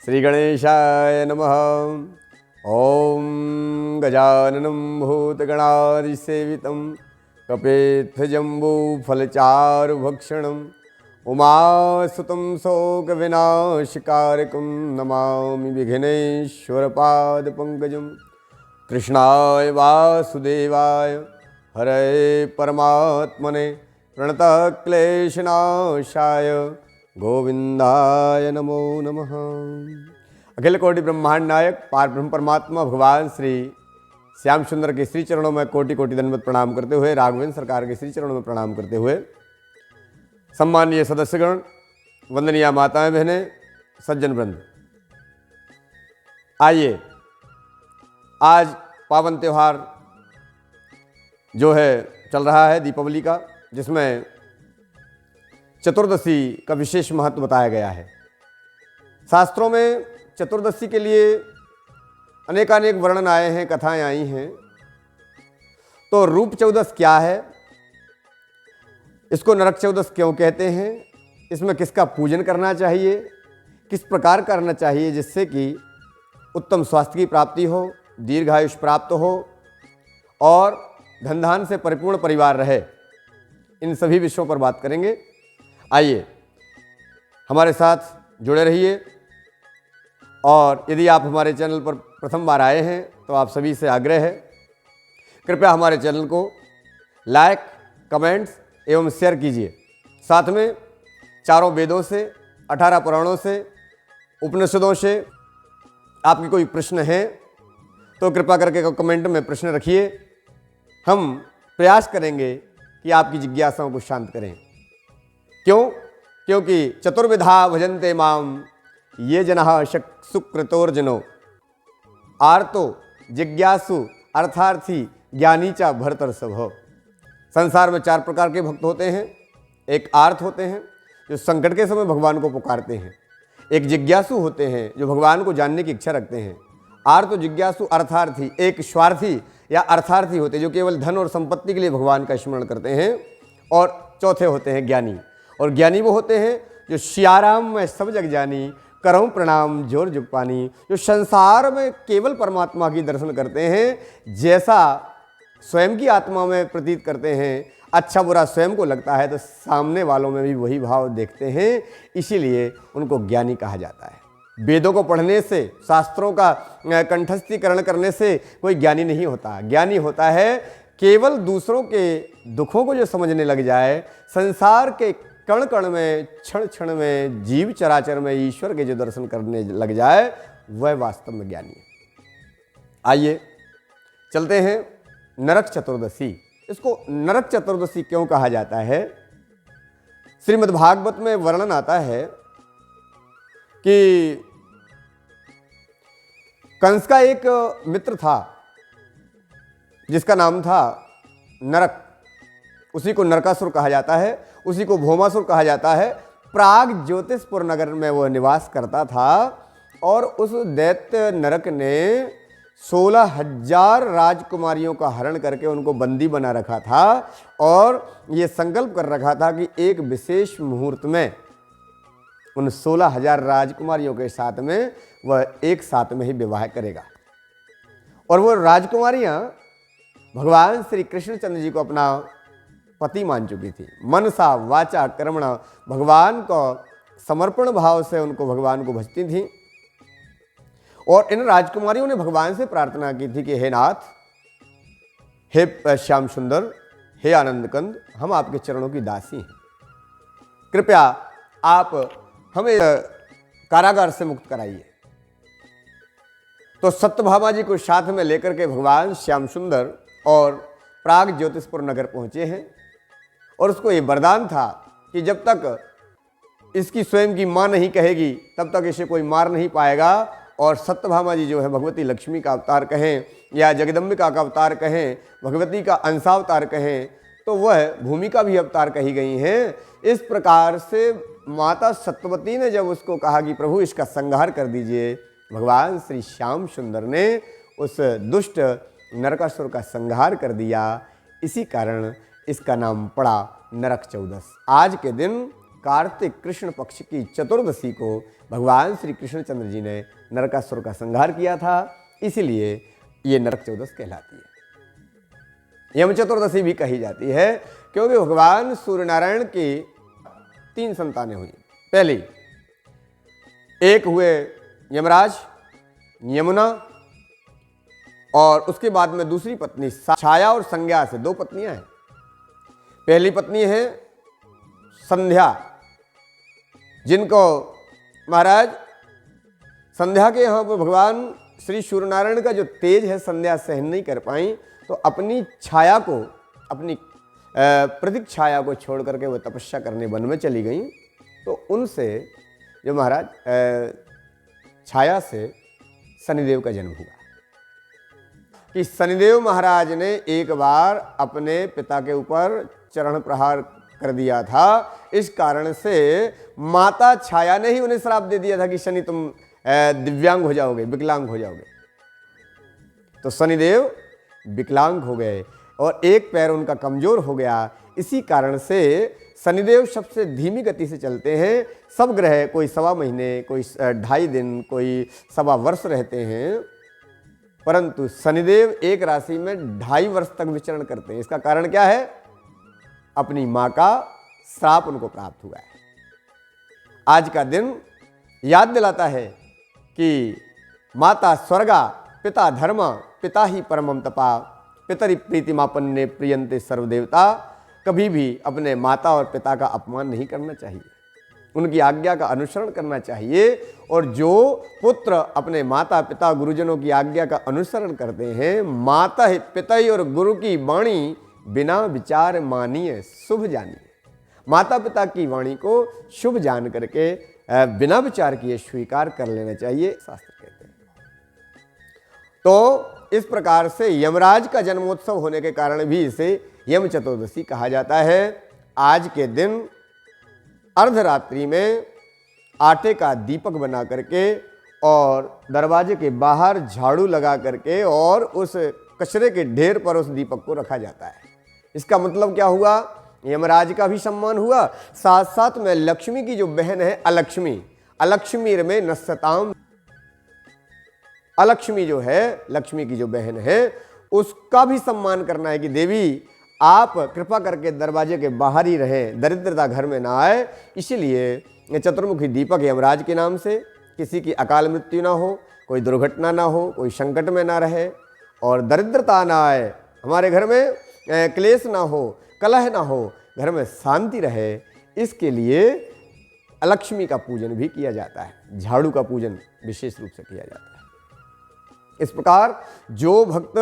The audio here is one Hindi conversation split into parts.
श्री गणेशाय नमः। ओम गजाननं भूतगणादिसेवितं कपित्थजम्बूफलचारुभक्षणम् उमासुतं शोकविनाशकारकं नमामि विघ्नेश्वरपादपङ्कजं। कृष्णाय वासुदेवाय हरये परमात्मने प्रणतक्लेशनाशाय गोविंदाय नमो नमः। अखिल कोटि ब्रह्मांड नायक पार ब्रह्म परमात्मा भगवान श्री श्याम सुंदर के श्री चरणों में कोटि कोटि दंडवत प्रणाम करते हुए, राघवेंद्र सरकार के श्री चरणों में प्रणाम करते हुए, सम्मानीय सदस्यगण, वंदनीय माताएं बहनें, सज्जन वृंद, आइए आज पावन त्यौहार जो है चल रहा है दीपावली का, जिसमें चतुर्दशी का विशेष महत्व बताया गया है। शास्त्रों में चतुर्दशी के लिए अनेकानेक वर्णन आए हैं, कथाएं आई हैं। तो रूप चौदस क्या है, इसको नरक चौदस क्यों कहते हैं, इसमें किसका पूजन करना चाहिए, किस प्रकार करना चाहिए जिससे कि उत्तम स्वास्थ्य की प्राप्ति हो, दीर्घायुष प्राप्त हो और धन धान से परिपूर्ण परिवार रहे, इन सभी विषयों पर बात करेंगे। आइए हमारे साथ जुड़े रहिए। और यदि आप हमारे चैनल पर प्रथम बार आए हैं तो आप सभी से आग्रह है, कृपया हमारे चैनल को लाइक, कमेंट्स एवं शेयर कीजिए। साथ में चारों वेदों से, 18 पुराणों से, उपनिषदों से आपके कोई प्रश्न है तो कृपा करके कमेंट में प्रश्न रखिए। हम प्रयास करेंगे कि आपकी जिज्ञासाओं को शांत करें। क्यों? क्योंकि चतुर्विधा भजन्ते माम ये जनः सुकृतोर्जनो आर्तो जिज्ञासु अर्थार्थी ज्ञानी चा भरतर्षभ। संसार में 4 प्रकार के भक्त होते हैं। एक आर्थ होते हैं जो संकट के समय भगवान को पुकारते हैं। एक जिज्ञासु होते हैं जो भगवान को जानने की इच्छा रखते हैं। आर्त, जिज्ञासु, अर्थार्थी। एक स्वार्थी या अर्थार्थी होते हैं जो केवल धन और संपत्ति के लिए भगवान का स्मरण करते हैं। और चौथे होते हैं ज्ञानी। और ज्ञानी वो होते हैं जो सियाराम में सब जग जानी, करऊं प्रणाम जोर जुग पानी, जो संसार में केवल परमात्मा की दर्शन करते हैं, जैसा स्वयं की आत्मा में प्रतीत करते हैं, अच्छा बुरा स्वयं को लगता है तो सामने वालों में भी वही भाव देखते हैं, इसीलिए उनको ज्ञानी कहा जाता है। वेदों को पढ़ने से, शास्त्रों का कंठस्थीकरण करने से कोई ज्ञानी नहीं होता। ज्ञानी होता है केवल दूसरों के दुखों को जो समझने लग जाए, संसार के कण कण में, क्षण क्षण में, जीव चराचर में ईश्वर के जो दर्शन करने लग जाए, वह वास्तव में ज्ञानी है। आइए चलते हैं नरक चतुर्दशी। इसको नरक चतुर्दशी क्यों कहा जाता है? श्रीमद्भागवत में वर्णन आता है कि कंस का एक मित्र था जिसका नाम था नरक। उसी को नरकासुर कहा जाता है, उसी को भौमासुर कहा जाता है। प्राग ज्योतिषपुर नगर में वह निवास करता था और उस दैत्य नरक ने 16,000 राजकुमारियों का हरण करके उनको बंदी बना रखा था और ये संकल्प कर रखा था कि एक विशेष मुहूर्त में उन 16,000 राजकुमारियों के साथ में वह एक साथ में ही विवाह करेगा। और वो राजकुमारियां भगवान श्री कृष्णचंद्र जी को अपना पति मान चुकी थी। मनसा वाचा कर्मणा भगवान को समर्पण भाव से उनको भगवान को भजती थी। और इन राजकुमारियों ने भगवान से प्रार्थना की थी कि हे नाथ, हे श्याम सुंदर, हे आनंद कंद, हम आपके चरणों की दासी हैं। कृपया आप हमें कारागार से मुक्त कराइए। तो सत्यभामा जी को साथ में लेकर के भगवान श्याम सुंदर और प्राग ज्योतिषपुर नगर पहुंचे हैं। और उसको ये वरदान था कि जब तक इसकी स्वयं की मां नहीं कहेगी तब तक इसे कोई मार नहीं पाएगा। और सत्यभामा जी जो है भगवती लक्ष्मी का अवतार कहें या जगदम्बिका का अवतार कहें, भगवती का अंशावतार कहें, तो वह भूमि का भी अवतार कही गई हैं। इस प्रकार से माता सत्यवती ने जब उसको कहा कि प्रभु इसका संहार कर दीजिए, भगवान श्री श्याम सुंदर ने उस दुष्ट नरकासुर का संहार कर दिया। इसी कारण इसका नाम पड़ा नरक चौदस। आज के दिन कार्तिक कृष्ण पक्ष की चतुर्दशी को भगवान श्री कृष्णचंद्र जी ने नरकासुर का संहार किया था, इसीलिए ये नरक चौदस कहलाती है। यम चतुर्दशी भी कही जाती है क्योंकि भगवान सूर्यनारायण की 3 संतानें हुई। पहली एक हुए यमराज, यमुना, और उसके बाद में दूसरी पत्नी छाया और संज्ञा से 2 पत्नियां हैं। पहली पत्नी है संध्या, जिनको महाराज संध्या के यहाँ पर भगवान श्री सूर्यनारायण का जो तेज है संध्या सहन नहीं कर पाई, तो अपनी छाया को, अपनी प्रतीक छाया को छोड़ करके वो तपस्या करने वन में चली गई। तो उनसे जो महाराज छाया से शनिदेव का जन्म हुआ कि शनिदेव महाराज ने एक बार अपने पिता के ऊपर चरण प्रहार कर दिया था। इस कारण से माता छाया ने ही उन्हें श्राप दे दिया था कि शनि तुम दिव्यांग हो जाओगे, विकलांग हो जाओगे। तो शनिदेव विकलांग हो गए और एक पैर उनका कमजोर हो गया। इसी कारण से शनिदेव सबसे धीमी गति से चलते हैं। सब ग्रह कोई 1.25 महीने, कोई 2.5 दिन, कोई 1.25 वर्ष रहते हैं, परंतु शनिदेव एक राशि में 2.5 वर्ष तक विचरण करते हैं। इसका कारण क्या है? अपनी मां का श्राप उनको प्राप्त हुआ है। आज का दिन याद दिलाता है कि माता स्वर्गा, पिता धर्मा, पिता ही परमम तपा, पितरि प्रीतिमापन्ने प्रियंते सर्वदेवता। कभी भी अपने माता और पिता का अपमान नहीं करना चाहिए, उनकी आज्ञा का अनुसरण करना चाहिए। और जो पुत्र अपने माता पिता गुरुजनों की आज्ञा का अनुसरण करते हैं, माता पिता और गुरु की वाणी बिना विचार मानिए शुभ जानिए। माता पिता की वाणी को शुभ जान करके बिना विचार किए स्वीकार कर लेना चाहिए, शास्त्र कहते हैं। तो इस प्रकार से यमराज का जन्मोत्सव होने के कारण भी इसे यम चतुर्दशी कहा जाता है। आज के दिन अर्धरात्रि में आटे का दीपक बना करके और दरवाजे के बाहर झाड़ू लगा करके और उस कचरे के ढेर पर उस दीपक को रखा जाता है। इसका मतलब क्या हुआ? यमराज का भी सम्मान हुआ, साथ साथ में लक्ष्मी की जो बहन है अलक्ष्मी, अलक्ष्मी में नस्यताम, अलक्ष्मी जो है लक्ष्मी की जो बहन है उसका भी सम्मान करना है कि देवी आप कृपा करके दरवाजे के बाहर ही रहें, दरिद्रता घर में ना आए। इसीलिए चतुर्मुखी दीपक यमराज के नाम से किसी की अकाल मृत्यु ना हो, कोई दुर्घटना ना हो, कोई संकट में ना रहे और दरिद्रता ना आए, हमारे घर में क्लेश ना हो, कलह ना हो, घर में शांति रहे। इसके लिए अलक्ष्मी का पूजन भी किया जाता है, झाड़ू का पूजन विशेष रूप से किया जाता है। इस प्रकार जो भक्त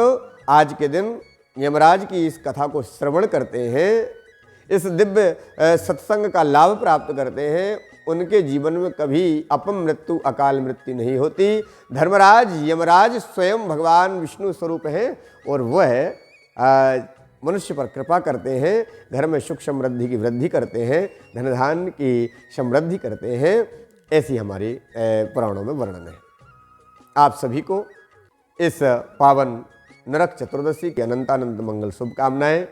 आज के दिन यमराज की इस कथा को श्रवण करते हैं, इस दिव्य सत्संग का लाभ प्राप्त करते हैं, उनके जीवन में कभी अपमृत्यु अकाल मृत्यु नहीं होती। धर्मराज यमराज स्वयं भगवान विष्णु स्वरूप हैं और वह मनुष्य पर कृपा करते हैं, घर में सुख समृद्धि की वृद्धि करते हैं, धन धान्य की समृद्धि करते हैं। ऐसी हमारी पुराणों में वर्णन है। आप सभी को इस पावन नरक चतुर्दशी की अनंतानंत मंगल शुभकामनाएं,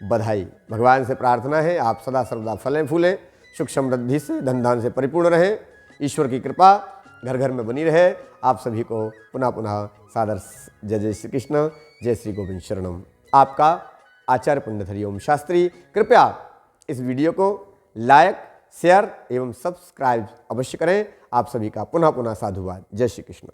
बधाई। भगवान से प्रार्थना है आप सदा सर्वदा फलें फूलें, सुख समृद्धि से धन धान से परिपूर्ण रहें, ईश्वर की कृपा घर घर में बनी रहे। आप सभी को पुनः पुनः सादर जय जय श्री कृष्ण, जय श्री गोविंद शरणम। आपका आचार्य पंडित हरिओम शास्त्री। कृपया इस वीडियो को लाइक, शेयर एवं सब्सक्राइब अवश्य करें। आप सभी का पुनः पुनः साधुवाद। जय श्री कृष्ण।